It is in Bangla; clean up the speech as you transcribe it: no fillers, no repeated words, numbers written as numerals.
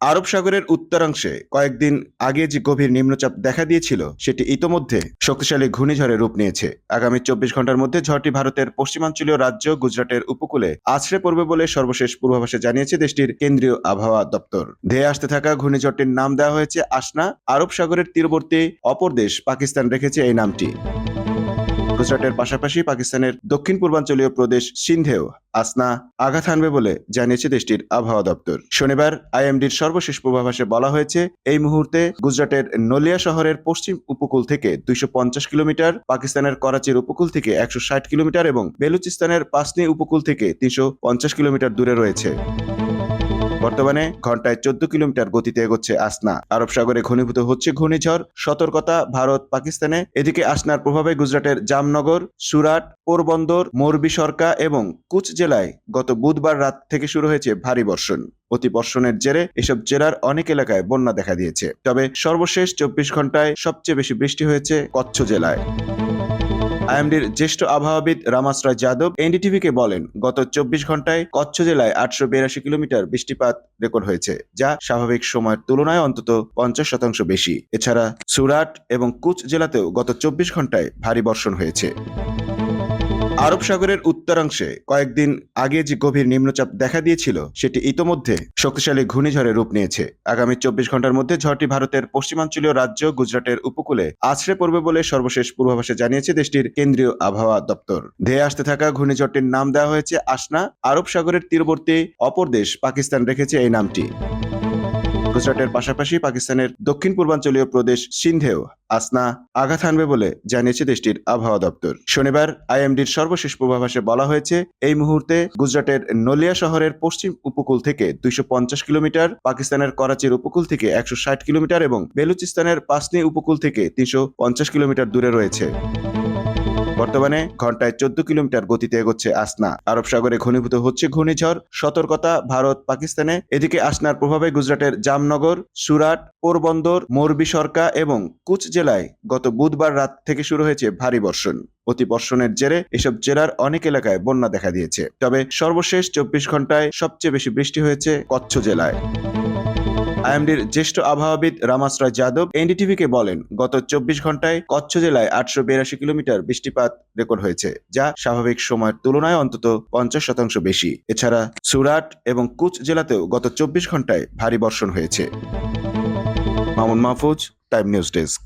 আরব সাগরের উত্তরাংশে কয়েকদিন আগে যে গভীর নিম্নচাপ দেখা দিয়েছিল সেটি ইতোমধ্যে শক্তিশালী ঘূর্ণিঝড়ে রূপ নিয়েছে। আগামী 24 ঘন্টার মধ্যে ঝড়টি ভারতের পশ্চিমাঞ্চলীয় রাজ্য গুজরাটের উপকূলে আছড়ে পড়বে বলে সর্বশেষ পূর্বাভাসে জানিয়েছে দেশটির কেন্দ্রীয় আবহাওয়া দপ্তর। ধেয়ে আসতে থাকা ঘূর্ণিঝড়টির নাম দেওয়া হয়েছে আসনা। আরব সাগরের তীরবর্তী অপর দেশ পাকিস্তান রেখেছে এই নামটি। গুজরাটের পাশাপাশি পাকিস্তানের দক্ষিণ পূর্বাঞ্চলীয় প্রদেশ সিন্ধেও আসনা আঘাত হানবে বলে জানিয়েছে দেশটির আবহাওয়া দপ্তর। শনিবার আইএমডির সর্বশেষ পূর্বাভাসে বলা হয়েছে, এই মুহূর্তে গুজরাটের নলিয়া শহরের পশ্চিম উপকূল থেকে 250 কিলোমিটার, পাকিস্তানের করাচির উপকূল থেকে 160 কিলোমিটার এবং বেলুচিস্তানের পাসনি উপকূল থেকে 350 কিলোমিটার দূরে রয়েছে। বর্তমানে ঘন্টায় 14 কিলোমিটার গতিতে এগোচ্ছে আসনা। আরব সাগরে ঘনীভূত হচ্ছে ঘূর্ণিঝড়। সতর্কতা ভারত পাকিস্তানে। এদিকে আসনার প্রভাবে গুজরাটের জামনগর, সুরাট, পোরবন্দর, মোরবি সরকা এবং কুচ জেলায় গত বুধবার রাত থেকে শুরু হয়েছে ভারী বর্ষণ। অতি বর্ষণের জেরে এসব জেলার অনেক এলাকায় বন্যা দেখা দিয়েছে। তবে সর্বশেষ 24 ঘন্টায় সবচেয়ে বেশি বৃষ্টি হয়েছে কচ্ছ জেলায়। আইএমডির জ্যেষ্ঠ আবহাওয়াবিদ রামাশ্রয় যাদব এনডিটিভিকে বলেন, গত 24 ঘন্টায় কচ্ছ জেলায় 882 কিলোমিটার বৃষ্টিপাত রেকর্ড হয়েছে, যা স্বাভাবিক সময়ের তুলনায় অন্তত 50% বেশি। এছাড়া সুরাট এবং কুচ জেলাতেও গত 24 ঘন্টায় ভারী বর্ষণ হয়েছে। আরব সাগরের উত্তরাংশে কয়েকদিন আগে যে গভীর নিম্নচাপ দেখা দিয়েছিল সেটি ইতোমধ্যে শক্তিশালী ঘূর্ণিঝড়ে রূপ নিয়েছে। আগামী 24 ঘন্টার মধ্যে ঝড়টি ভারতের পশ্চিমাঞ্চলীয় রাজ্য গুজরাটের উপকূলে আছড়ে পড়বে বলে সর্বশেষ পূর্বাভাসে জানিয়েছে দেশটির কেন্দ্রীয় আবহাওয়া দপ্তর। ধেয়ে আসতে থাকা ঘূর্ণিঝড়টির নাম দেওয়া হয়েছে আসনা। আরব সাগরের তীরবর্তী অপর দেশ পাকিস্তান রেখেছে এই নামটি। গুজরাটের পাশাপাশি পাকিস্তানের দক্ষিণ পূর্বাঞ্চলীয় প্রদেশ সিন্ধেও আসনা আঘাত হানবে বলে জানিয়েছে দেশটির আবহাওয়া দপ্তর। শনিবার আইএমডির সর্বশেষ পূর্বাভাসে বলা হয়েছে, এই মুহূর্তে গুজরাটের নলিয়া শহরের পশ্চিম উপকূল থেকে 250 কিলোমিটার, পাকিস্তানের করাচির উপকূল থেকে 160 কিলোমিটার এবং বেলুচিস্তানের পাসনি উপকূল থেকে 350 কিলোমিটার দূরে রয়েছে। বর্তমানে ঘন্টায় 14 কিলোমিটার গতিতে এগোচ্ছে আসনা। আরব সাগরে ঘনীভূত হচ্ছে ঘূর্ণিঝড়। সতর্কতা ভারত পাকিস্তানে। এদিকে আসনার প্রভাবে গুজরাটের জামনগর, সুরাট, পোরবন্দর, মোরবি সরকা এবং কুচ জেলায় গত বুধবার রাত থেকে শুরু হয়েছে ভারী বর্ষণ। অতি বর্ষণের জেরে এসব জেলার অনেক এলাকায় বন্যা দেখা দিয়েছে। তবে সর্বশেষ 24 ঘন্টায় সবচেয়ে বেশি বৃষ্টি হয়েছে কচ্ছ জেলায়। আইএমডির জ্যেষ্ঠ আবহাওয়াবিদ রামাশ্রয় যাদব এনডিটিভিকে বলেন, গত 24 ঘন্টায় কচ্ছ জেলায় 882 কিলোমিটার বৃষ্টিপাত রেকর্ড হয়েছে, যা স্বাভাবিক সময়ের তুলনায় অন্তত 50% বেশি। এছাড়া সুরাট এবং কুচ জেলাতেও গত 24 ঘন্টায় ভারী বর্ষণ হয়েছে। Mamun Mahfuz, time news desk.